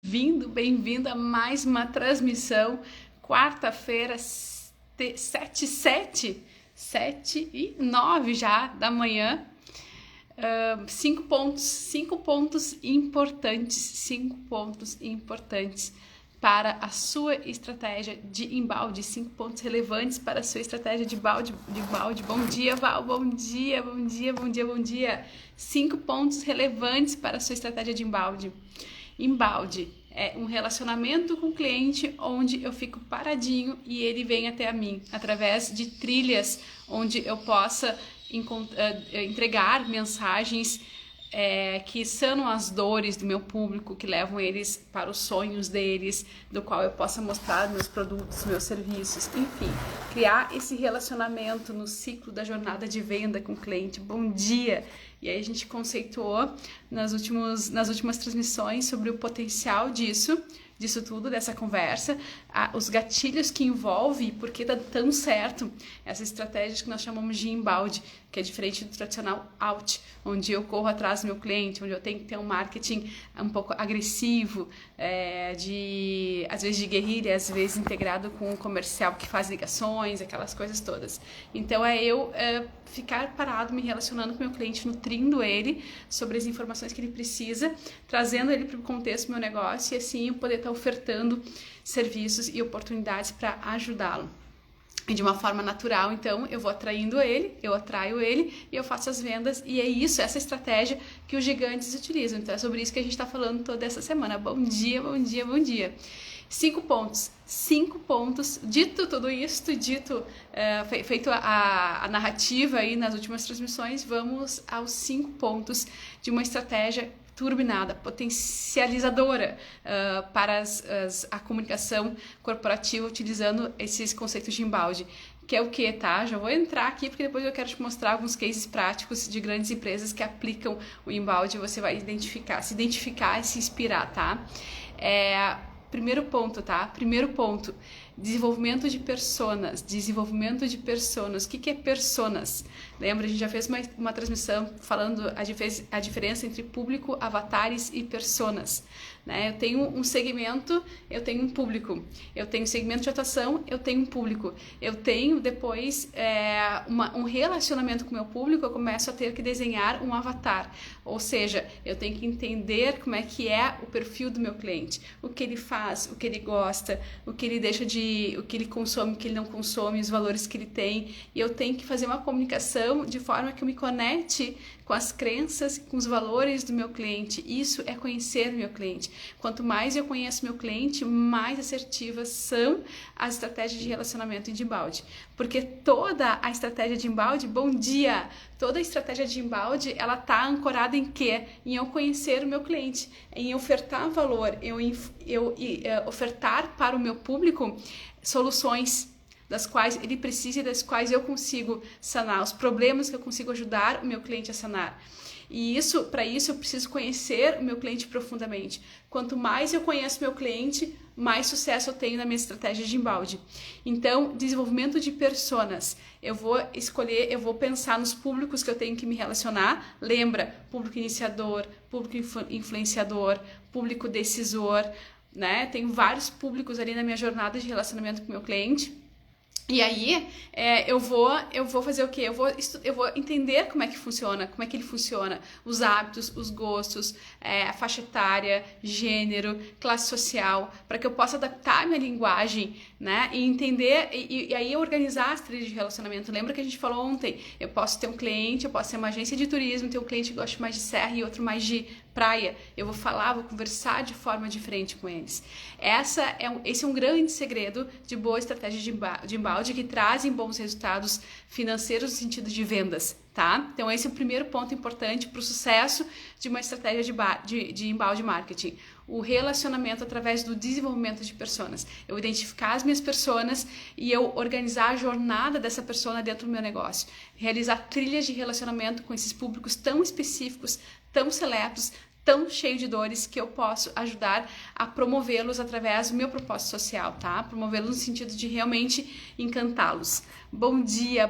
Bem-vindo a mais uma transmissão, quarta-feira, 7h09 já da manhã. 5 pontos importantes para a sua estratégia de embalde, 5 pontos relevantes para a sua estratégia de balde. Bom dia, Val, bom dia. 5 pontos relevantes para a sua estratégia de embalde. Embalde é um relacionamento com o cliente onde eu fico paradinho e ele vem até a mim, através de trilhas onde eu possa entregar mensagens que sanam as dores do meu público, que levam eles para os sonhos deles, do qual eu possa mostrar meus produtos, meus serviços, enfim, criar esse relacionamento no ciclo da jornada de venda com o cliente. Bom dia! E aí a gente conceituou nas últimas transmissões sobre o potencial disso tudo, dessa conversa, os gatilhos que envolve, por que dá tão certo essa estratégia que nós chamamos de embalde, que é diferente do tradicional out, onde eu corro atrás do meu cliente, onde eu tenho que ter um marketing um pouco agressivo, às vezes de guerrilha, às vezes integrado com um comercial que faz ligações, aquelas coisas todas. Então eu ficar parado, me relacionando com o meu cliente, nutrindo ele sobre as informações que ele precisa, trazendo ele para o contexto do meu negócio e assim eu poder estar ofertando serviços e oportunidades para ajudá-lo. E de uma forma natural, então, eu vou atraindo ele, eu atraio ele e eu faço as vendas. E é isso, essa estratégia que os gigantes utilizam. Então, é sobre isso que a gente está falando toda essa semana. Bom dia. 5 pontos. Dito tudo isso, feito a narrativa aí nas últimas transmissões, vamos aos 5 pontos de uma estratégia turbinada, potencializadora para a comunicação corporativa utilizando esses conceitos de embalde. Que é o que, tá? Já vou entrar aqui porque depois eu quero te mostrar alguns cases práticos de grandes empresas que aplicam o embalde. Você vai se identificar e se inspirar, tá? Primeiro ponto, desenvolvimento de personas. O que é personas? Lembra, a gente já fez uma transmissão falando a diferença entre público, avatares e personas, né? Eu tenho um segmento, eu tenho um público. Eu tenho segmento de atuação, eu tenho um público. Eu tenho depois um relacionamento com o meu público, eu começo a ter que desenhar um avatar. Ou seja, eu tenho que entender como é que é o perfil do meu cliente, o que ele faz, o que ele gosta, o que ele consome, o que ele não consome, os valores que ele tem. E eu tenho que fazer uma comunicação de forma que eu me conecte com as crenças, com os valores do meu cliente. Isso é conhecer o meu cliente. Quanto mais eu conheço meu cliente, mais assertivas são as estratégias de relacionamento de embalde. Porque toda a estratégia de embalde, toda a estratégia de embalde, ela está ancorada em quê? Em eu conhecer o meu cliente, em ofertar valor, eu ofertar para o meu público soluções das quais ele precisa e das quais eu consigo sanar, os problemas que eu consigo ajudar o meu cliente a sanar. E para isso eu preciso conhecer o meu cliente profundamente. Quanto mais eu conheço meu cliente, mais sucesso eu tenho na minha estratégia de embalde. Então, desenvolvimento de personas. Eu vou pensar nos públicos que eu tenho que me relacionar. Lembra, público iniciador, público influenciador, público decisor, né? Tenho vários públicos ali na minha jornada de relacionamento com o meu cliente. E aí, eu vou fazer o quê? Eu vou entender como é que ele funciona, os hábitos, os gostos, a faixa etária, gênero, classe social, para que eu possa adaptar a minha linguagem, né? E entender, e aí organizar as trilhas de relacionamento. Lembra que a gente falou ontem? Eu posso ter um cliente, eu posso ter uma agência de turismo, ter um cliente que gosta mais de serra e outro mais de praia. Eu vou conversar de forma diferente com eles. Esse é um grande segredo de boa estratégia de embalde que trazem bons resultados financeiros no sentido de vendas, tá? Então esse é o primeiro ponto importante para o sucesso de uma estratégia de embalde marketing. O relacionamento através do desenvolvimento de personas. Eu identificar as minhas personas e eu organizar a jornada dessa persona dentro do meu negócio. Realizar trilhas de relacionamento com esses públicos tão específicos, tão seletos, tão cheio de dores, que eu posso ajudar a promovê-los através do meu propósito social, tá? Promovê-los no sentido de realmente encantá-los. Bom dia.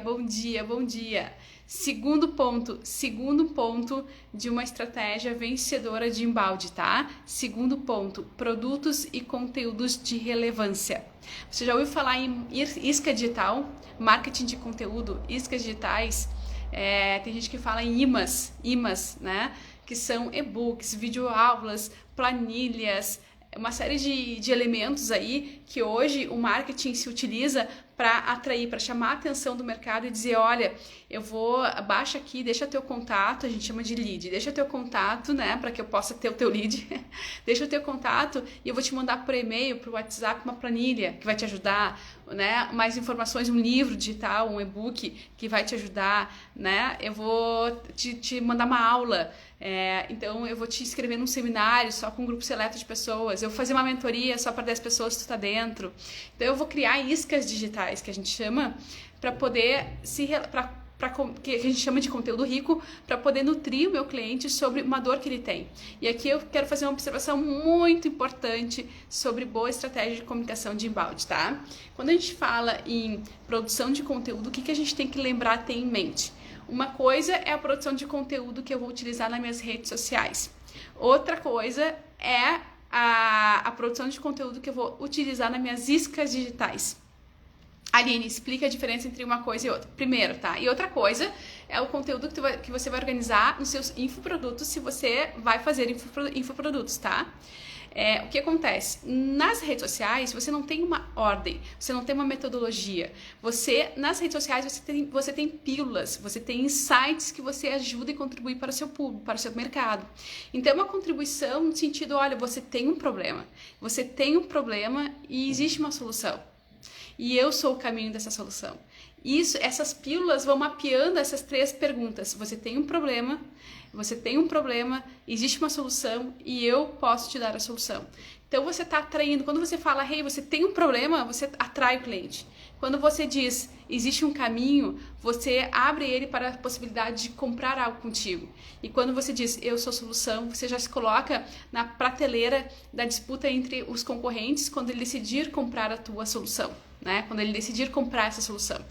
Segundo ponto de uma estratégia vencedora de embalde, tá? Segundo ponto, produtos e conteúdos de relevância. Você já ouviu falar em isca digital, marketing de conteúdo, iscas digitais? Tem gente que fala em IMAs, né? Que são e-books, videoaulas, planilhas, uma série de elementos aí que hoje o marketing se utiliza para atrair, para chamar a atenção do mercado e dizer, olha, baixa aqui, deixa teu contato, a gente chama de lead, deixa teu contato, né, para que eu possa ter o teu lead, deixa o teu contato e eu vou te mandar por e-mail, por WhatsApp, uma planilha que vai te ajudar, né, mais informações, um livro digital, um e-book que vai te ajudar, né, eu vou te mandar uma aula, então eu vou te inscrever num seminário só com um grupo seleto de pessoas, eu vou fazer uma mentoria só para 10 pessoas que tu tá dentro, então eu vou criar iscas digitais, que a gente chama, para poder que a gente chama de conteúdo rico, para poder nutrir o meu cliente sobre uma dor que ele tem. E aqui eu quero fazer uma observação muito importante sobre boa estratégia de comunicação de embalde, tá? Quando a gente fala em produção de conteúdo, o que a gente tem que lembrar, ter em mente? Uma coisa é a produção de conteúdo que eu vou utilizar nas minhas redes sociais. Outra coisa é a produção de conteúdo que eu vou utilizar nas minhas iscas digitais. Aline, explica a diferença entre uma coisa e outra. Primeiro, tá? E outra coisa é o conteúdo que você vai organizar nos seus infoprodutos, se você vai fazer infoprodutos, tá? O que acontece? Nas redes sociais, você não tem uma ordem, você não tem uma metodologia. Nas redes sociais, você tem pílulas, você tem insights que você ajuda e contribui para o seu público, para o seu mercado. Então, é uma contribuição no sentido, olha, você tem um problema e existe uma solução. E eu sou o caminho dessa solução. Essas pílulas vão mapeando essas 3 perguntas. Você tem um problema, existe uma solução e eu posso te dar a solução. Então você está atraindo, quando você fala, hey, você tem um problema, você atrai o cliente. Quando você diz, existe um caminho, você abre ele para a possibilidade de comprar algo contigo. E quando você diz, eu sou a solução, você já se coloca na prateleira da disputa entre os concorrentes quando ele decidir comprar a tua solução, né? Quando ele decidir comprar essa solução.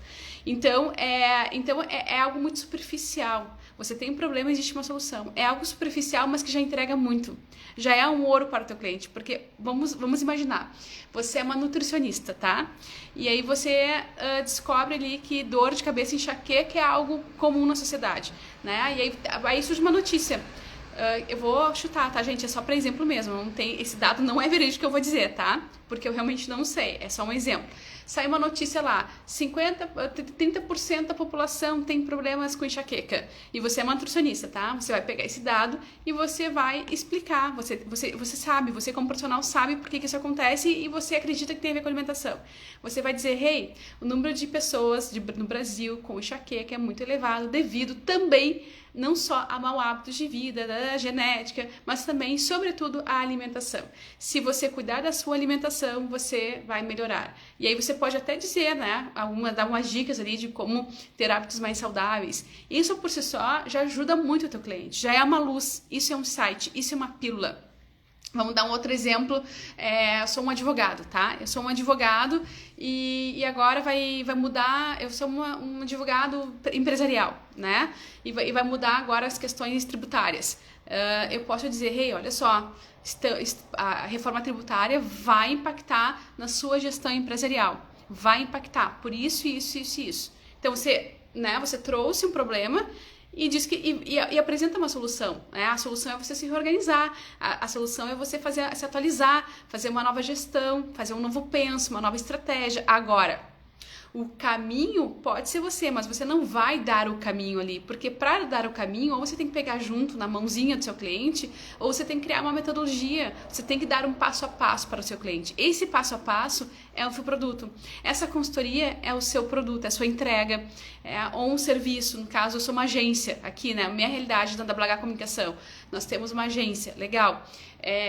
Então é algo muito superficial. Você tem um problema, existe uma solução. É algo superficial, mas que já entrega muito. Já é um ouro para o teu cliente, porque vamos imaginar, você é uma nutricionista, tá? E aí você descobre ali que dor de cabeça e enxaqueca é algo comum na sociedade, né? E aí surge uma notícia. Eu vou chutar, tá, gente? É só para exemplo mesmo. Esse dado não é verídico que eu vou dizer, tá? Porque eu realmente não sei. É só um exemplo. Sai uma notícia lá, 30% da população tem problemas com enxaqueca. E você é uma nutricionista, tá? Você vai pegar esse dado e você vai explicar. Você sabe, você como profissional sabe por que isso acontece e você acredita que tem a ver com alimentação. Você vai dizer, hey, o número de pessoas no Brasil com enxaqueca é muito elevado devido também não só a mau hábitos de vida, da genética, mas também, sobretudo, a alimentação. Se você cuidar da sua alimentação, você vai melhorar. E aí você pode até dizer, né, dar umas dicas ali de como ter hábitos mais saudáveis. Isso por si só já ajuda muito o teu cliente, já é uma luz, isso é um insight, isso é uma pílula. Vamos dar um outro exemplo, eu sou um advogado, tá? Eu sou um advogado e agora vai mudar, eu sou um advogado empresarial, né? E vai mudar agora as questões tributárias. Eu posso dizer, hey, olha só, a reforma tributária vai impactar na sua gestão empresarial, vai impactar por isso. Então você trouxe um problema e diz e apresenta uma solução, né? A solução é você se reorganizar, a solução é você se atualizar, fazer uma nova gestão, fazer um novo penso, uma nova estratégia. Agora, o caminho pode ser você, mas você não vai dar o caminho ali, porque para dar o caminho, ou você tem que pegar junto na mãozinha do seu cliente, ou você tem que criar uma metodologia, você tem que dar um passo a passo para o seu cliente. Esse passo a passo é o seu produto. Essa consultoria é o seu produto, é a sua entrega, ou um serviço. No caso, eu sou uma agência aqui, né? Minha realidade da Blagar Comunicação. Nós temos uma agência, legal.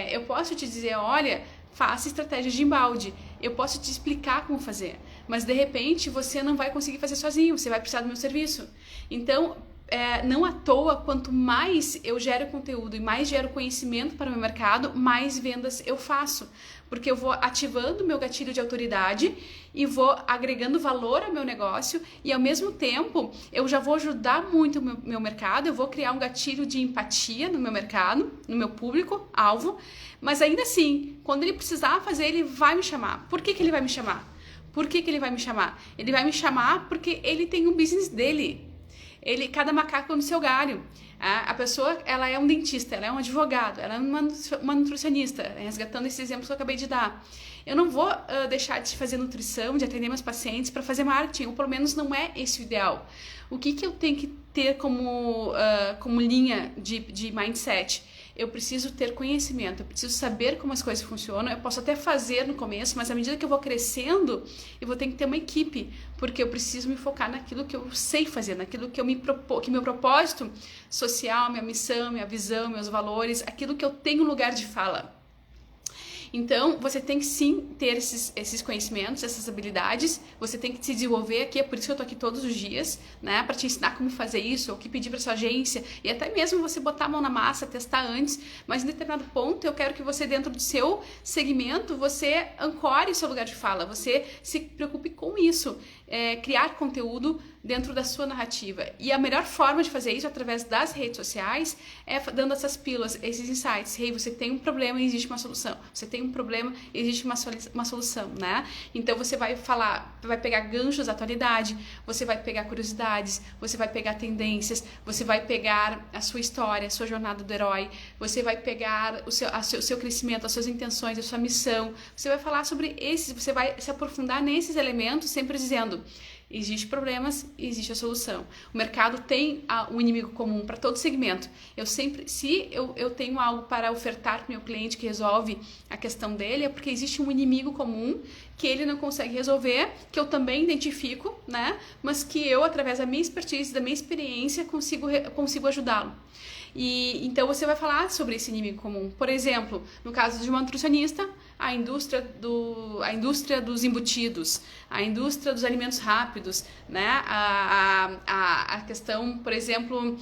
Eu posso te dizer, olha, faça estratégias de embalde. Eu posso te explicar como fazer, mas de repente você não vai conseguir fazer sozinho, você vai precisar do meu serviço. Então, não à toa, quanto mais eu gero conteúdo e mais gero conhecimento para o meu mercado, mais vendas eu faço. Porque eu vou ativando o meu gatilho de autoridade e vou agregando valor ao meu negócio e, ao mesmo tempo, eu já vou ajudar muito o meu mercado, eu vou criar um gatilho de empatia no meu mercado, no meu público-alvo, mas ainda assim, quando ele precisar fazer, ele vai me chamar. Por que ele vai me chamar? Por que ele vai me chamar? Ele vai me chamar porque ele tem um business dele. Cada macaco no seu galho. A pessoa, ela é um dentista, ela é um advogado, ela é uma nutricionista, resgatando esses exemplos que eu acabei de dar. Eu não vou deixar de fazer nutrição, de atender meus pacientes para fazer marketing, ou pelo menos não é esse o ideal. O que eu tenho que ter como linha de mindset? Eu preciso ter conhecimento, eu preciso saber como as coisas funcionam. Eu posso até fazer no começo, mas à medida que eu vou crescendo, eu vou ter que ter uma equipe, porque eu preciso me focar naquilo que eu sei fazer, naquilo que que meu propósito social, minha missão, minha visão, meus valores, aquilo que eu tenho lugar de fala. Então, você tem que sim ter esses conhecimentos, essas habilidades, você tem que se desenvolver aqui, é por isso que eu tô aqui todos os dias, né, para te ensinar como fazer isso, ou o que pedir para sua agência, e até mesmo você botar a mão na massa, testar antes, mas em determinado ponto eu quero que você, dentro do seu segmento, você ancore o seu lugar de fala, você se preocupe com isso, criar conteúdo dentro da sua narrativa. E a melhor forma de fazer isso através das redes sociais é dando essas pílulas, esses insights. Hey, você tem um problema e existe uma solução. Você tem um problema e existe uma solução, né? Então você vai vai pegar ganchos da atualidade, você vai pegar curiosidades, você vai pegar tendências, você vai pegar a sua história, a sua jornada do herói, você vai pegar o seu crescimento, as suas intenções, a sua missão. Você vai falar sobre esses, você vai se aprofundar nesses elementos, sempre dizendo: existe problemas e existe a solução. O mercado tem um inimigo comum para todo segmento. Se eu tenho algo para ofertar para o meu cliente que resolve a questão dele, é porque existe um inimigo comum que ele não consegue resolver, que eu também identifico, né? Mas que eu, através da minha expertise, da minha experiência, consigo ajudá-lo. E então você vai falar sobre esse inimigo comum. Por exemplo, no caso de uma nutricionista, a indústria dos embutidos, a indústria dos alimentos rápidos, né? A questão, por exemplo,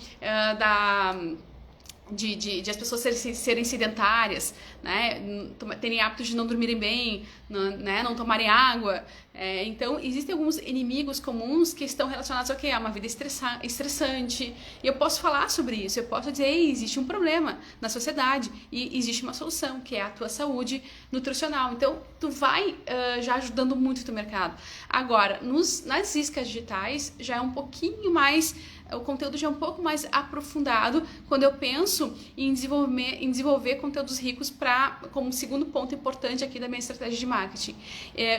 de as pessoas serem sedentárias, né? Terem hábitos de não dormirem bem, né? Não tomarem água. Então, existem alguns inimigos comuns que estão relacionados ao quê? A uma vida estressante. E eu posso falar sobre isso, eu posso dizer: existe um problema na sociedade e existe uma solução, que é a tua saúde nutricional. Então, tu vai já ajudando muito o teu mercado. Agora, nas iscas digitais, já é um pouquinho mais... O conteúdo já é um pouco mais aprofundado quando eu penso em desenvolver conteúdos ricos como segundo ponto importante aqui da minha estratégia de marketing.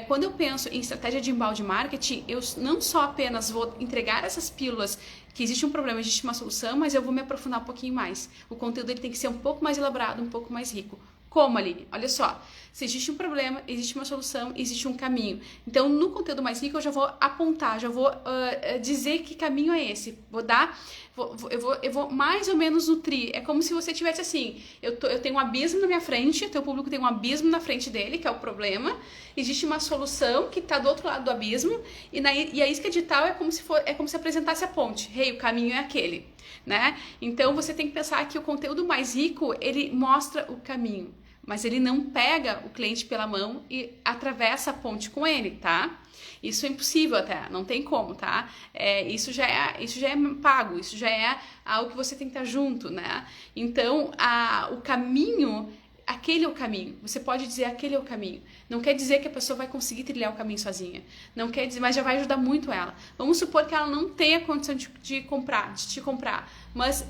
Quando eu penso em estratégia de inbound marketing, eu não só apenas vou entregar essas pílulas que existe um problema, existe uma solução, mas eu vou me aprofundar um pouquinho mais. O conteúdo ele tem que ser um pouco mais elaborado, um pouco mais rico. Como, Aline? Olha só, se existe um problema, existe uma solução, existe um caminho. Então, no conteúdo mais rico, eu já vou apontar, já vou dizer que caminho é esse. Eu vou mais ou menos nutrir. É como se você tivesse assim, eu tenho um abismo na minha frente, o teu público tem um abismo na frente dele, que é o problema. Existe uma solução que está do outro lado do abismo, e a isca digital é como se apresentasse a ponte. Hey, o caminho é aquele. Né? Então você tem que pensar que o conteúdo mais rico, ele mostra o caminho, mas ele não pega o cliente pela mão e atravessa a ponte com ele, tá? Isso é impossível até, não tem como, tá? Isso já é pago, isso já é algo que você tem que estar junto, né? Então, o caminho... Aquele é o caminho. Você pode dizer aquele é o caminho. Não quer dizer que a pessoa vai conseguir trilhar o caminho sozinha. Não quer dizer, mas já vai ajudar muito ela. Vamos supor que ela não tenha condição de te comprar. Mas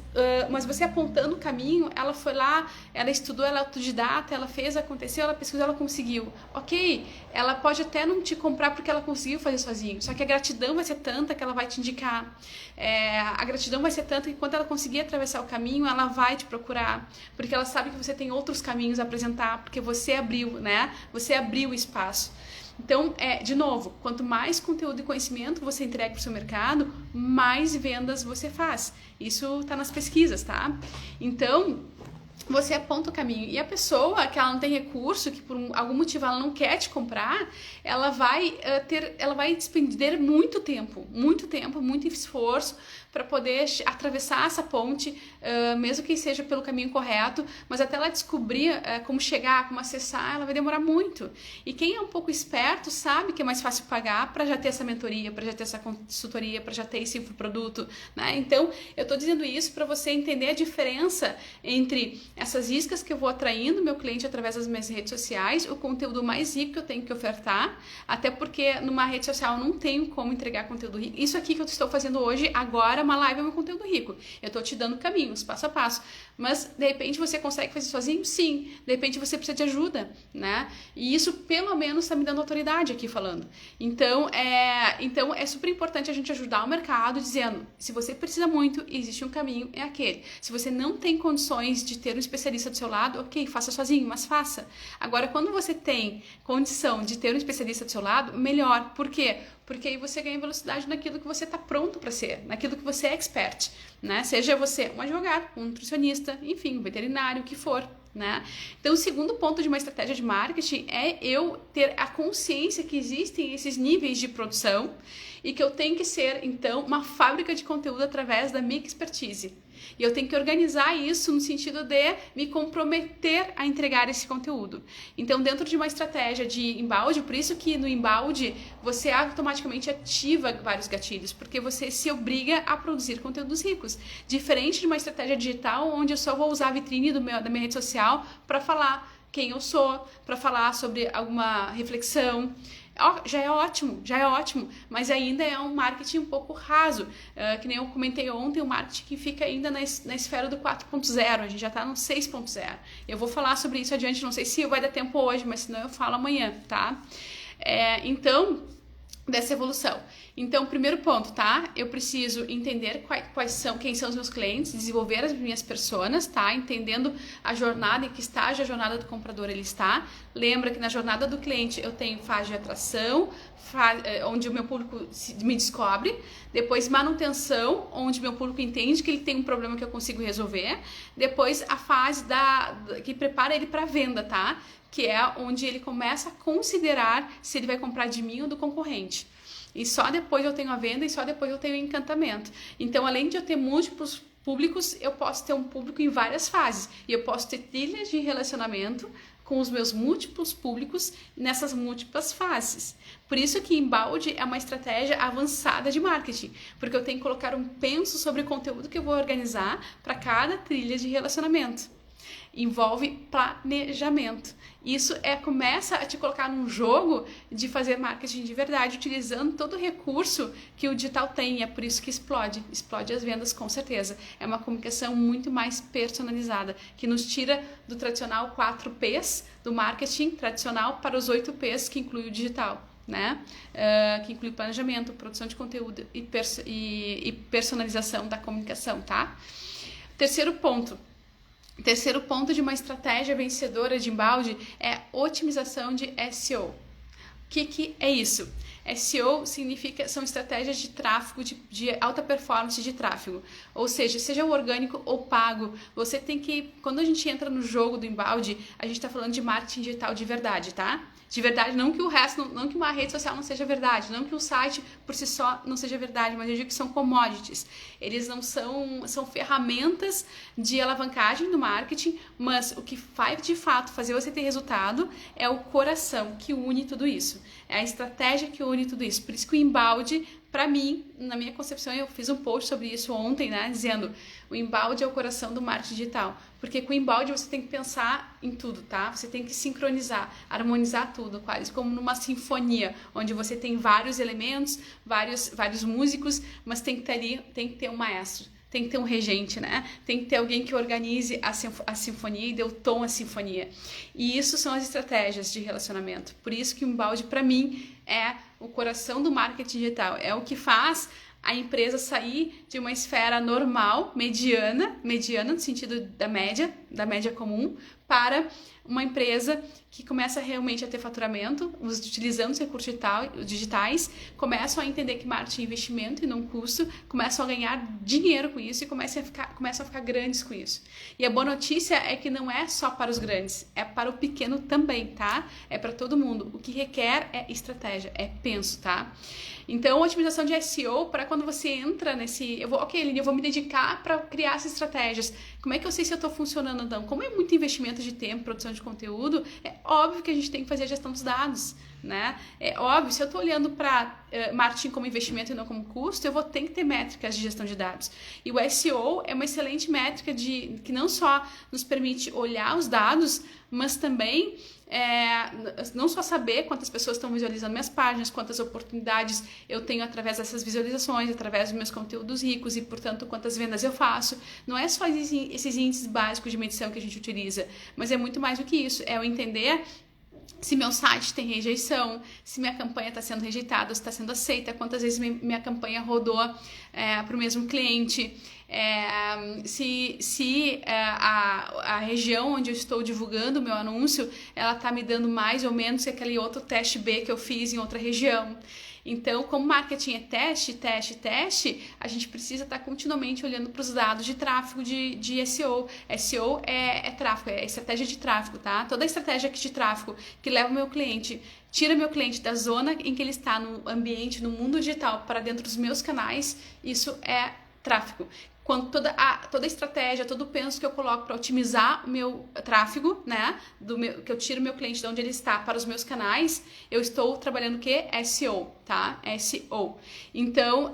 você apontando o caminho, ela foi lá, ela estudou, ela é autodidata, ela fez, aconteceu, ela pesquisou, ela conseguiu. Ok, ela pode até não te comprar porque ela conseguiu fazer sozinho. Só que a gratidão vai ser tanta que ela vai te indicar. A gratidão vai ser tanta que quando ela conseguir atravessar o caminho, ela vai te procurar. Porque ela sabe que você tem outros caminhos a apresentar, porque você abriu, né? Você abriu o espaço. Então, de novo, quanto mais conteúdo e conhecimento você entrega para o seu mercado, mais vendas você faz. Isso está nas pesquisas, tá? Então, você aponta o caminho. E a pessoa que ela não tem recurso, que por algum motivo ela não quer te comprar, ela vai despender muito tempo, muito esforço para poder atravessar essa ponte, mesmo que seja pelo caminho correto, mas até ela descobrir como chegar, como acessar, ela vai demorar muito. E quem é um pouco esperto sabe que é mais fácil pagar para já ter essa mentoria, para já ter essa consultoria, para já ter esse infoproduto, né? Então, eu estou dizendo isso para você entender a diferença entre essas iscas que eu vou atraindo meu cliente através das minhas redes sociais, o conteúdo mais rico que eu tenho que ofertar, até porque numa rede social eu não tenho como entregar conteúdo rico. Isso aqui que eu estou fazendo hoje, agora, uma live é meu conteúdo rico. Eu estou te dando caminhos, passo a passo. Mas, de repente, você consegue fazer sozinho? Sim. De repente, você precisa de ajuda, né? E isso, pelo menos, está me dando autoridade aqui falando. Então, é super importante a gente ajudar o mercado dizendo, se você precisa muito, existe um caminho, é aquele. Se você não tem condições de ter um especialista do seu lado, ok, faça sozinho, mas faça. Agora, quando você tem condição de ter um especialista do seu lado, melhor. Por quê? Porque aí você ganha velocidade naquilo que você está pronto para ser, naquilo que você é expert, né? Seja você um advogado, um nutricionista, enfim, um veterinário, o que for, né? Então, o segundo ponto de uma estratégia de marketing é eu ter a consciência que existem esses níveis de produção e que eu tenho que ser, então, uma fábrica de conteúdo através da minha expertise. E eu tenho que organizar isso no sentido de me comprometer a entregar esse conteúdo. Então, dentro de uma estratégia de embalde, por isso que no embalde você automaticamente ativa vários gatilhos, porque você se obriga a produzir conteúdos ricos. Diferente de uma estratégia digital, onde eu só vou usar a vitrine da minha rede social para falar quem eu sou, para falar sobre alguma reflexão. Já é ótimo, mas ainda é um marketing um pouco raso, que nem eu comentei ontem, um marketing que fica ainda na esfera do 4.0, a gente já está no 6.0. Eu vou falar sobre isso adiante, não sei se vai dar tempo hoje, mas senão eu falo amanhã, tá? Então, dessa evolução. Então, primeiro ponto, tá? Eu preciso entender quem são os meus clientes, desenvolver as minhas personas, tá? Entendendo a jornada, em que estágio a jornada do comprador ele está. Lembra que na jornada do cliente eu tenho fase de atração, onde o meu público me descobre, depois manutenção, onde meu público entende que ele tem um problema que eu consigo resolver, depois a fase que prepara ele para venda, tá? Que é onde ele começa a considerar se ele vai comprar de mim ou do concorrente. E só depois eu tenho a venda e só depois eu tenho o encantamento. Então, além de eu ter múltiplos públicos, eu posso ter um público em várias fases. E eu posso ter trilhas de relacionamento com os meus múltiplos públicos nessas múltiplas fases. Por isso que embalde é uma estratégia avançada de marketing, porque eu tenho que colocar um penso sobre o conteúdo que eu vou organizar para cada trilha de relacionamento. Envolve planejamento. Isso começa a te colocar num jogo de fazer marketing de verdade, utilizando todo o recurso que o digital tem. E é por isso que explode as vendas, com certeza. É uma comunicação muito mais personalizada, que nos tira do tradicional 4Ps, do marketing tradicional, para os 8Ps, que inclui o digital, né? Que inclui planejamento, produção de conteúdo e personalização da comunicação, tá? Terceiro ponto de uma estratégia vencedora de embalde é otimização de SEO. O que é isso? SEO são estratégias de tráfego, de alta performance de tráfego. Ou seja o orgânico ou pago, você tem que, quando a gente entra no jogo do embalde, a gente está falando de marketing digital de verdade, tá? De verdade, não que o resto, não que uma rede social não seja verdade, não que um site por si só não seja verdade, mas eu digo que são commodities. Eles não são ferramentas de alavancagem do marketing, mas o que faz de fato fazer você ter resultado é o coração que une tudo isso. É a estratégia que une tudo isso. Por isso que o embalde, para mim, na minha concepção, eu fiz um post sobre isso ontem, né, dizendo o embalde é o coração do marketing digital, porque com o embalde você tem que pensar em tudo, tá? Você tem que sincronizar, harmonizar tudo, quase como numa sinfonia, onde você tem vários elementos, vários músicos, mas tem que ter um maestro, tem que ter um regente, né? Tem que ter alguém que organize a sinfonia e dê o tom à sinfonia. E isso são as estratégias de relacionamento. Por isso que o embalde, para mim, é o coração do marketing digital. É o que faz a empresa sair de uma esfera normal, mediana no sentido da média comum, para uma empresa que começa realmente a ter faturamento, utilizando os recursos digitais, começam a entender que marketing é investimento e não custo, começam a ganhar dinheiro com isso e começam a ficar grandes com isso. E a boa notícia é que não é só para os grandes, é para o pequeno também, tá? É para todo mundo. O que requer é estratégia, é penso, tá? Então, otimização de SEO, para quando você entra nesse... Aline, eu vou me dedicar para criar essas estratégias. Como é que eu sei se eu estou funcionando ou não? Como é muito investimento de tempo, produção de conteúdo, é óbvio que a gente tem que fazer a gestão dos dados, né? É óbvio, se eu estou olhando para marketing como investimento e não como custo, eu vou ter que ter métricas de gestão de dados. E o SEO é uma excelente métrica que não só nos permite olhar os dados, mas também não só saber quantas pessoas estão visualizando minhas páginas, quantas oportunidades eu tenho através dessas visualizações, através dos meus conteúdos ricos e, portanto, quantas vendas eu faço. Não é só esses índices básicos de medição que a gente utiliza, mas é muito mais do que isso. É eu entender se meu site tem rejeição, se minha campanha está sendo rejeitada, se está sendo aceita, quantas vezes minha campanha rodou para o mesmo cliente, se a região onde eu estou divulgando o meu anúncio, ela está me dando mais ou menos que aquele outro teste B que eu fiz em outra região. Então, como marketing é teste, a gente precisa estar continuamente olhando para os dados de tráfego de SEO. SEO é tráfego, é estratégia de tráfego, tá? Toda estratégia de tráfego que leva o meu cliente, tira meu cliente da zona em que ele está no ambiente, no mundo digital, para dentro dos meus canais, isso é tráfego. Quando toda a estratégia, todo o penso que eu coloco para otimizar o meu tráfego, né, que eu tiro o meu cliente de onde ele está para os meus canais, eu estou trabalhando o quê? SEO, tá? SEO. Então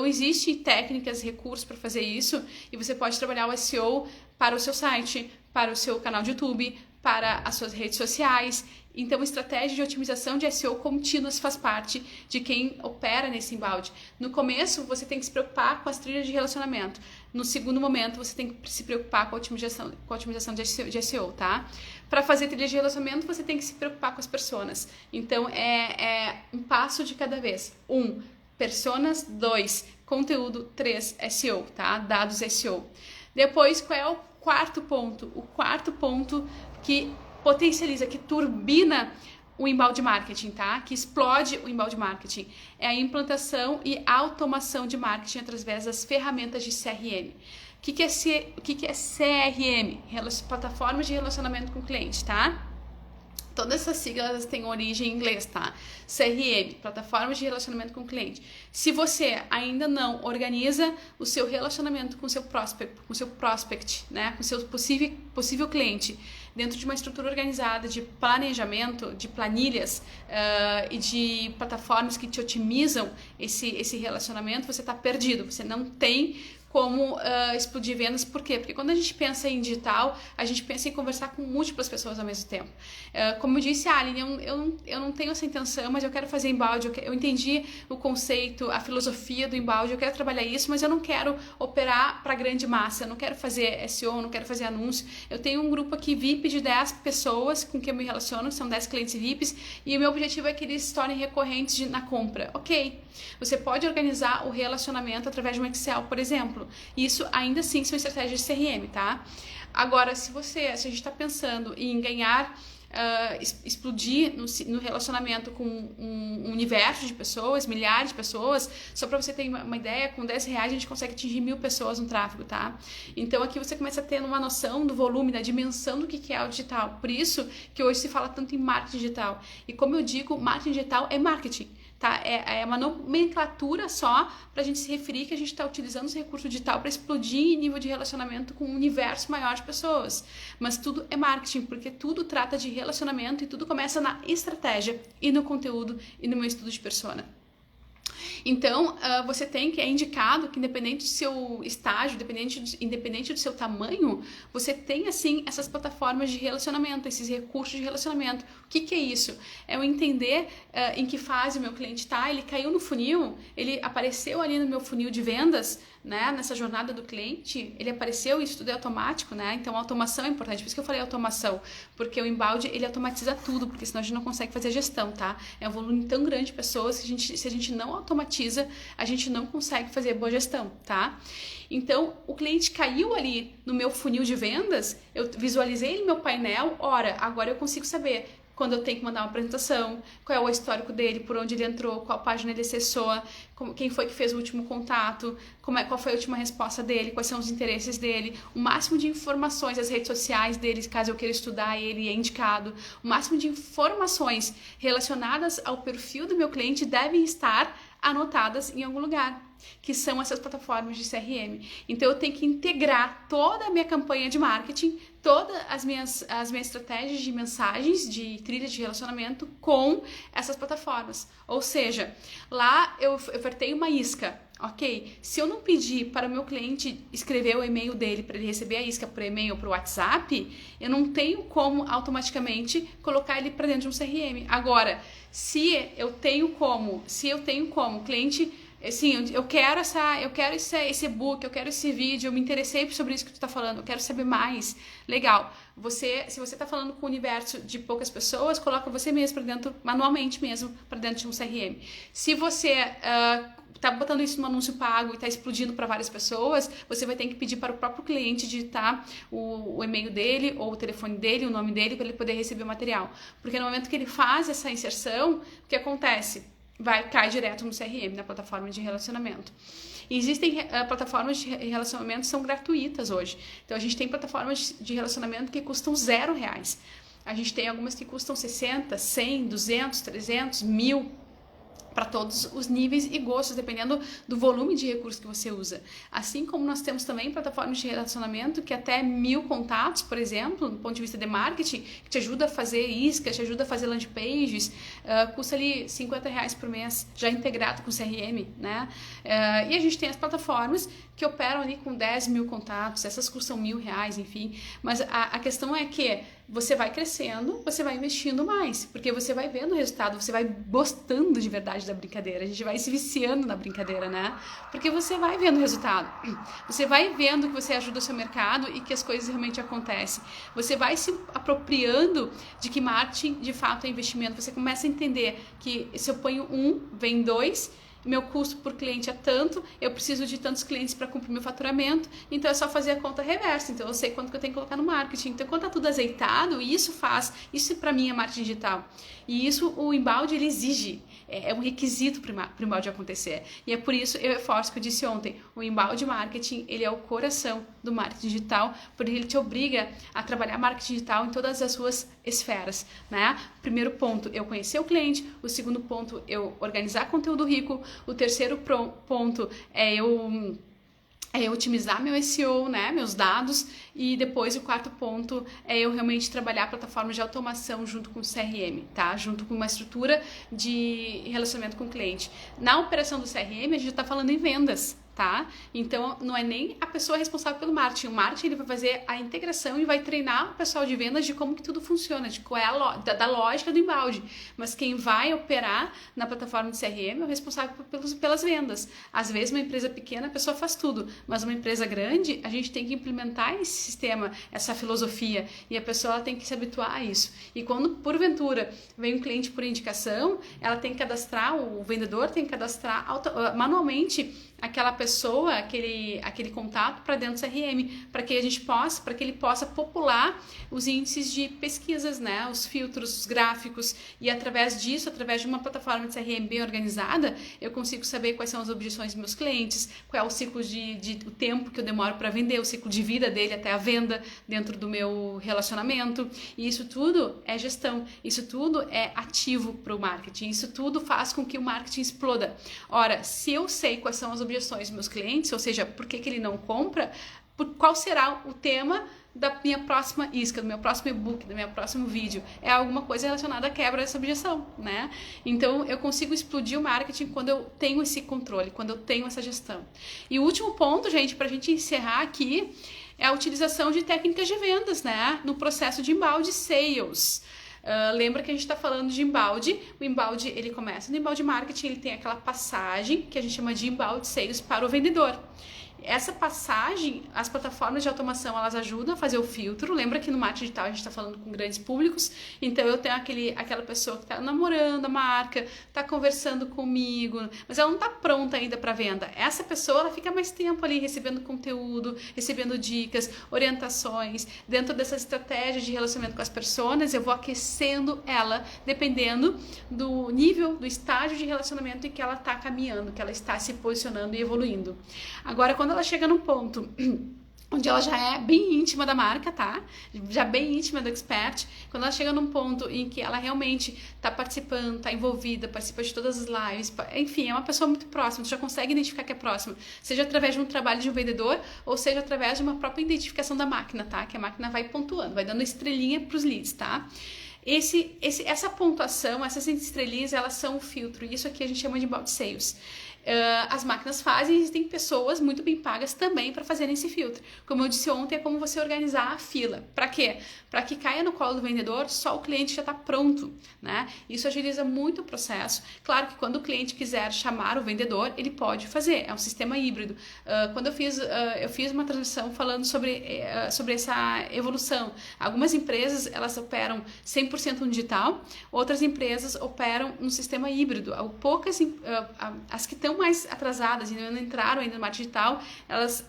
existem técnicas, recursos para fazer isso, e você pode trabalhar o SEO para o seu site, para o seu canal de YouTube, para as suas redes sociais. Então, estratégia de otimização de SEO contínuas faz parte de quem opera nesse embalde. No começo, você tem que se preocupar com as trilhas de relacionamento. No segundo momento, você tem que se preocupar com a otimização de SEO, tá? Para fazer trilha de relacionamento, você tem que se preocupar com as personas. Então, é um passo de cada vez. 1, personas. 2, conteúdo. 3, SEO, tá? Dados SEO. Depois, qual é o quarto ponto? O quarto ponto que potencializa, que turbina o inbound marketing, tá? Que explode o inbound marketing. É a implantação e automação de marketing através das ferramentas de CRM. O que é CRM? Plataformas de relacionamento com o cliente, tá? Todas essas siglas têm origem em inglês, tá? CRM, Plataformas de Relacionamento com o Cliente. Se você ainda não organiza o seu relacionamento com o seu prospect, né? Com o seu possível cliente, dentro de uma estrutura organizada de planejamento, de planilhas e de plataformas que te otimizam esse relacionamento, você está perdido. Você não tem como explodir vendas. Por quê? Porque quando a gente pensa em digital, a gente pensa em conversar com múltiplas pessoas ao mesmo tempo. Como eu disse, Aline, eu não tenho essa intenção, mas eu quero fazer inbound, eu entendi o conceito, a filosofia do inbound, eu quero trabalhar isso, mas eu não quero operar para grande massa, eu não quero fazer SEO, eu não quero fazer anúncio. Eu tenho um grupo aqui VIP de 10 pessoas com quem eu me relaciono, são 10 clientes VIPs, e o meu objetivo é que eles se tornem recorrentes na compra. Ok, você pode organizar o relacionamento através de um Excel, por exemplo. Isso ainda assim são estratégias de CRM, tá? Agora, se a gente está pensando em ganhar, explodir no relacionamento com um universo de pessoas, milhares de pessoas, só para você ter uma ideia, com R$10 a gente consegue atingir 1.000 pessoas no tráfego, tá? Então aqui você começa a ter uma noção do volume, da dimensão do que é o digital. Por isso que hoje se fala tanto em marketing digital. E como eu digo, marketing digital é marketing. Tá? É uma nomenclatura só para a gente se referir que a gente está utilizando esse recurso digital para explodir em nível de relacionamento com um universo maior de pessoas. Mas tudo é marketing, porque tudo trata de relacionamento e tudo começa na estratégia e no conteúdo e no meu estudo de persona. Então, você é indicado que independente do seu estágio, independente do seu tamanho, você tem, assim, essas plataformas de relacionamento, esses recursos de relacionamento. O que é isso? É eu entender em que fase o meu cliente está, ele caiu no funil, ele apareceu ali no meu funil de vendas, né, nessa jornada do cliente, ele apareceu, isso tudo é automático, né? Então a automação é importante, por isso que eu falei automação, porque o inbound ele automatiza tudo, porque senão a gente não consegue fazer gestão, tá? É um volume tão grande de pessoas que se a gente não automatizar automatiza, a gente não consegue fazer boa gestão, tá? Então, o cliente caiu ali no meu funil de vendas, eu visualizei no meu painel, ora, agora eu consigo saber quando eu tenho que mandar uma apresentação, qual é o histórico dele, por onde ele entrou, qual página ele acessou, quem foi que fez o último contato, qual foi a última resposta dele, quais são os interesses dele, o máximo de informações, as redes sociais dele, caso eu queira estudar ele, é indicado, o máximo de informações relacionadas ao perfil do meu cliente devem estar anotadas em algum lugar, que são essas plataformas de CRM. Então eu tenho que integrar toda a minha campanha de marketing, todas as minhas estratégias de mensagens, de trilha de relacionamento com essas plataformas. Ou seja, lá eu ofertei uma isca, ok? Se eu não pedir para o meu cliente escrever o e-mail dele para ele receber a isca por e-mail ou por WhatsApp, eu não tenho como automaticamente colocar ele para dentro de um CRM. Agora, se eu tenho como cliente, assim, eu quero esse e-book, eu quero esse vídeo, eu me interessei sobre isso que tu tá falando, eu quero saber mais. Legal. Se você tá falando com o universo de poucas pessoas, coloca você mesmo para dentro, manualmente mesmo, para dentro de um CRM. Se você tá botando isso no anúncio pago e tá explodindo para várias pessoas, você vai ter que pedir para o próprio cliente digitar o e-mail dele ou o telefone dele, o nome dele, para ele poder receber o material. Porque no momento que ele faz essa inserção, o que acontece? Cai direto no CRM, na plataforma de relacionamento. E existem plataformas de relacionamento que são gratuitas hoje. Então, a gente tem plataformas de relacionamento que custam R$0. A gente tem algumas que custam 60, 100, 200, 300, 1.000, para todos os níveis e gostos, dependendo do volume de recursos que você usa. Assim como nós temos também plataformas de relacionamento que até 1.000 contatos, por exemplo, do ponto de vista de marketing, que te ajuda a fazer iscas, te ajuda a fazer landing pages, custa ali R$50 por mês, já integrado com o CRM, né? E a gente tem as plataformas que operam ali com 10.000 contatos, essas custam R$1.000, enfim. Mas a questão é que você vai crescendo, você vai investindo mais, porque você vai vendo o resultado, você vai gostando de verdade da brincadeira, a gente vai se viciando na brincadeira, né? Porque você vai vendo o resultado, você vai vendo que você ajuda o seu mercado e que as coisas realmente acontecem. Você vai se apropriando de que marketing de fato é investimento, você começa a entender que se eu ponho vem 2, meu custo por cliente é tanto, eu preciso de tantos clientes para cumprir meu faturamento, então é só fazer a conta reversa, então eu sei quanto que eu tenho que colocar no marketing. Então quando tá tudo azeitado, isso para mim é marketing digital. E isso o inbound ele exige, é um requisito para o inbound acontecer. E é por isso eu reforço o que eu disse ontem, o inbound marketing ele é o coração do marketing digital, porque ele te obriga a trabalhar marketing digital em todas as suas esferas, né? Primeiro ponto, eu conhecer o cliente. O segundo ponto, eu organizar conteúdo rico. O terceiro ponto é eu otimizar meu SEO, né, meus dados, e depois o quarto ponto é eu realmente trabalhar plataformas de automação junto com o CRM, tá? Junto com uma estrutura de relacionamento com o cliente. Na operação do CRM, a gente está falando em vendas, tá? Então, não é nem a pessoa responsável pelo marketing. O marketing ele vai fazer a integração e vai treinar o pessoal de vendas de como que tudo funciona, de qual é da lógica do inbound. Mas quem vai operar na plataforma de CRM é o responsável pelas vendas. Às vezes, uma empresa pequena, a pessoa faz tudo, mas uma empresa grande, a gente tem que implementar esse sistema, essa filosofia, e a pessoa ela tem que se habituar a isso. E quando, porventura, vem um cliente por indicação, ela tem que cadastrar, o vendedor tem que cadastrar manualmente aquela pessoa, aquele contato para dentro do CRM, para que ele possa popular os índices de pesquisas, né, os filtros, os gráficos, e através disso, através de uma plataforma de CRM bem organizada, eu consigo saber quais são as objeções dos meus clientes, qual é o ciclo o tempo que eu demoro para vender, o ciclo de vida dele até a venda dentro do meu relacionamento. E isso tudo é gestão, isso tudo é ativo para o marketing, isso tudo faz com que o marketing exploda. Ora, se eu sei quais são as objeções dos meus clientes, ou seja, por que ele não compra, qual será o tema da minha próxima isca, do meu próximo e-book, do meu próximo vídeo, é alguma coisa relacionada à quebra dessa objeção, né? Então, eu consigo explodir o marketing quando eu tenho esse controle, quando eu tenho essa gestão. E o último ponto, gente, pra gente encerrar aqui, é a utilização de técnicas de vendas, né? No processo de inbound sales. Lembra que a gente está falando de inbound. O inbound, ele começa no inbound marketing, ele tem aquela passagem que a gente chama de inbound sales para o vendedor. Essa passagem, as plataformas de automação, elas ajudam a fazer o filtro. Lembra que no marketing digital a gente está falando com grandes públicos, então eu tenho aquela pessoa que está namorando a marca, está conversando comigo, mas ela não está pronta ainda para venda. Essa pessoa, ela fica mais tempo ali recebendo conteúdo, recebendo dicas, orientações. Dentro dessa estratégia de relacionamento com as pessoas, eu vou aquecendo ela, dependendo do nível, do estágio de relacionamento em que ela está caminhando, que ela está se posicionando e evoluindo. Agora, quando ela chega num ponto onde ela já é bem íntima da marca, tá? Já bem íntima do expert. Quando ela chega num ponto em que ela realmente tá participando, tá envolvida, participa de todas as lives, enfim, é uma pessoa muito próxima, tu já consegue identificar que é próxima, seja através de um trabalho de um vendedor ou seja através de uma própria identificação da máquina, tá? Que a máquina vai pontuando, vai dando estrelinha pros leads, tá? Essa pontuação, essas estrelinhas, elas são o filtro, e isso aqui a gente chama de inbound sales. As máquinas fazem, existem pessoas muito bem pagas também para fazerem esse filtro. Como eu disse ontem, é como você organizar a fila. Para quê? Para que caia no colo do vendedor só o cliente já está pronto, né? Isso agiliza muito o processo. Claro que quando o cliente quiser chamar o vendedor, ele pode fazer. É um sistema híbrido. Quando eu fiz uma transmissão falando sobre essa evolução. Algumas empresas, elas operam 100% no digital, outras empresas operam no sistema híbrido. Poucas, as que estão mais atrasadas e não entraram ainda no marketing digital, elas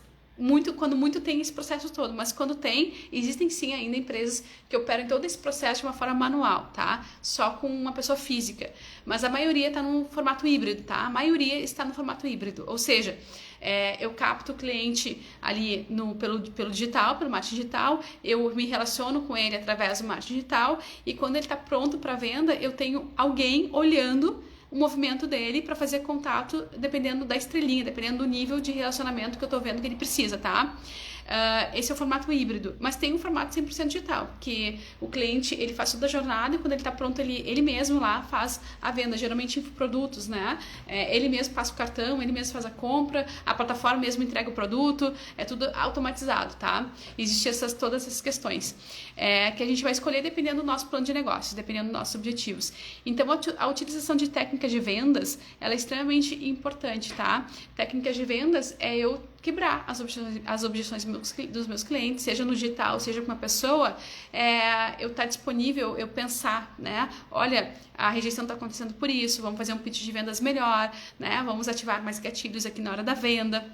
quando muito tem esse processo todo, mas quando tem, existem sim ainda empresas que operam todo esse processo de uma forma manual, tá? Só com uma pessoa física, mas a maioria está no formato híbrido, tá? A maioria está no formato híbrido, ou seja, eu capto o cliente ali pelo digital, pelo marketing digital, eu me relaciono com ele através do marketing digital e quando ele está pronto para venda, eu tenho alguém olhando o movimento dele para fazer contato dependendo da estrelinha, dependendo do nível de relacionamento que eu tô vendo que ele precisa, tá? Esse é o formato híbrido, mas tem um formato 100% digital, que o cliente, ele faz toda a jornada e quando ele tá pronto, ele mesmo lá faz a venda, geralmente em produtos, né? Ele mesmo passa o cartão, ele mesmo faz a compra, a plataforma mesmo entrega o produto, é tudo automatizado, tá? Existem todas essas questões que a gente vai escolher dependendo do nosso plano de negócios, dependendo dos nossos objetivos. Então, a utilização de técnicas de vendas, ela é extremamente importante, tá? Técnicas de vendas é eu quebrar as objeções dos meus clientes, seja no digital, seja com uma pessoa, eu estar disponível, eu pensar, né? Olha, a rejeição está acontecendo por isso, vamos fazer um pitch de vendas melhor, né? Vamos ativar mais gatilhos aqui na hora da venda.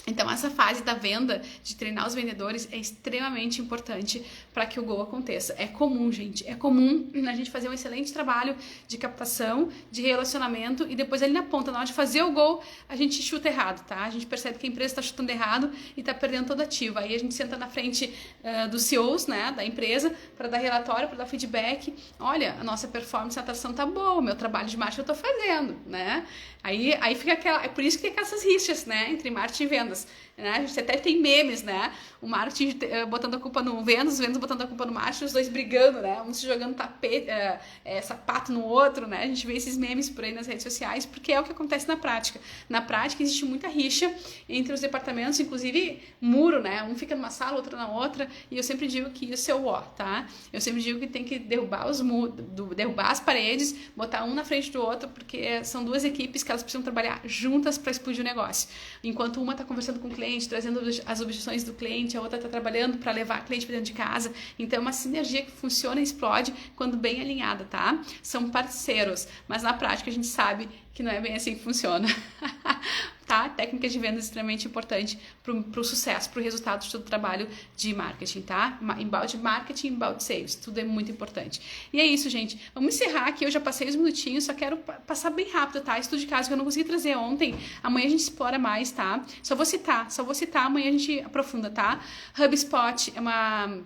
Então, essa fase da venda, de treinar os vendedores, é extremamente importante para que o gol aconteça. É comum, gente, é comum a gente fazer um excelente trabalho de captação, de relacionamento e depois ali na ponta, na hora de fazer o gol, a gente chuta errado, tá? A gente percebe que a empresa está chutando errado e está perdendo todo ativo. Aí a gente senta na frente dos CEOs, né, da empresa, para dar relatório, para dar feedback. Olha, a nossa performance na atração tá boa, o meu trabalho de marketing eu tô fazendo, né? Aí fica aquela... É por isso que tem essas rixas, né, entre marketing e vendas. Né? A gente até tem memes, né? O marketing botando a culpa no vendas, os vendas botando a culpa no marketing, os dois brigando, né? Um se jogando sapato no outro, né? A gente vê esses memes por aí nas redes sociais, porque é o que acontece na prática. Na prática existe muita rixa entre os departamentos, inclusive muro, né? Um fica numa sala, outro na outra, e eu sempre digo que isso é o ó, tá? Eu sempre digo que tem que derrubar derrubar as paredes, botar um na frente do outro, porque são duas equipes que elas precisam trabalhar juntas para explodir o negócio. Enquanto uma está conversando com o cliente, trazendo as objeções do cliente, a outra está trabalhando para levar o cliente para dentro de casa. Então é uma sinergia que funciona e explode quando bem alinhada, tá? São parceiros, mas na prática a gente sabe que não é bem assim que funciona. Tá? Técnica de vendas extremamente importante para o sucesso, para o resultado de todo o trabalho de marketing, tá? Inbound marketing, inbound sales, tudo é muito importante. E é isso, gente. Vamos encerrar aqui, eu já passei uns minutinhos, só quero passar bem rápido, tá? Estudo de caso que eu não consegui trazer ontem, amanhã a gente explora mais, tá? Só vou citar, amanhã a gente aprofunda, tá? HubSpot é uma...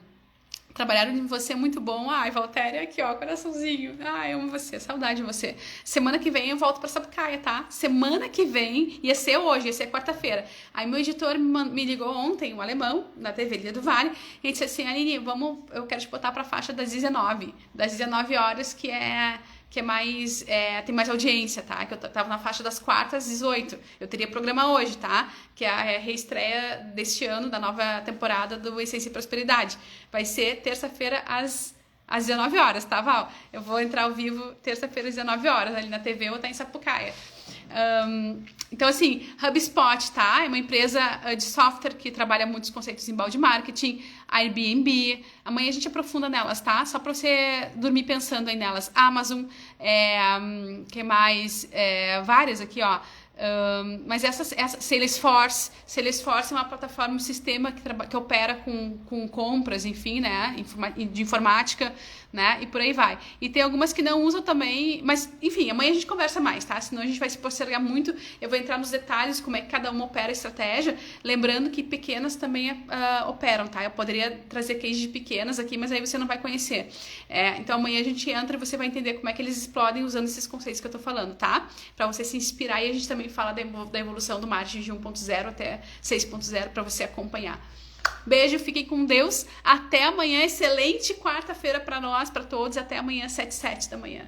Trabalharam em você muito bom. Ai, Valtéria, aqui ó, coraçãozinho. Ai, amo você, saudade de você. Semana que vem eu volto pra Sapucaia, tá? Semana que vem, ia ser hoje, ia ser quarta-feira. Aí meu editor me ligou ontem, um alemão, na TV Ilha do Vale, e disse assim, Aline, eu quero te botar pra faixa das 19 horas, que é mais, tem mais audiência, tá? Que eu tava na faixa das quartas, 18. Eu teria programa hoje, tá? Que é a reestreia deste ano, da nova temporada do Essência e Prosperidade. Vai ser terça-feira às 19 horas, tá, Val? Eu vou entrar ao vivo terça-feira às 19 horas, ali na TV, eu vou estar em Sapucaia. Então, assim, HubSpot, tá? É uma empresa de software que trabalha muitos conceitos em balde marketing, Airbnb. Amanhã a gente aprofunda nelas, tá? Só pra você dormir pensando aí nelas. Amazon, que mais? Várias aqui, ó. Mas essa Salesforce é uma plataforma, um sistema que opera com compras, enfim, né, de informática, né, e por aí vai. E tem algumas que não usam também, mas enfim, amanhã a gente conversa mais, tá? Senão a gente vai se postergar muito. Eu vou entrar nos detalhes como é que cada uma opera a estratégia, lembrando que pequenas também operam, tá? Eu poderia trazer case de pequenas aqui, mas aí você não vai conhecer. Então amanhã a gente entra e você vai entender como é que eles explodem usando esses conceitos que eu tô falando, tá? Pra você se inspirar, e a gente também fala da evolução do marketing de 1.0 até 6.0 para você acompanhar. Beijo, fiquem com Deus. Até amanhã. Excelente quarta-feira para nós, para todos. Até amanhã, 7h07 da manhã.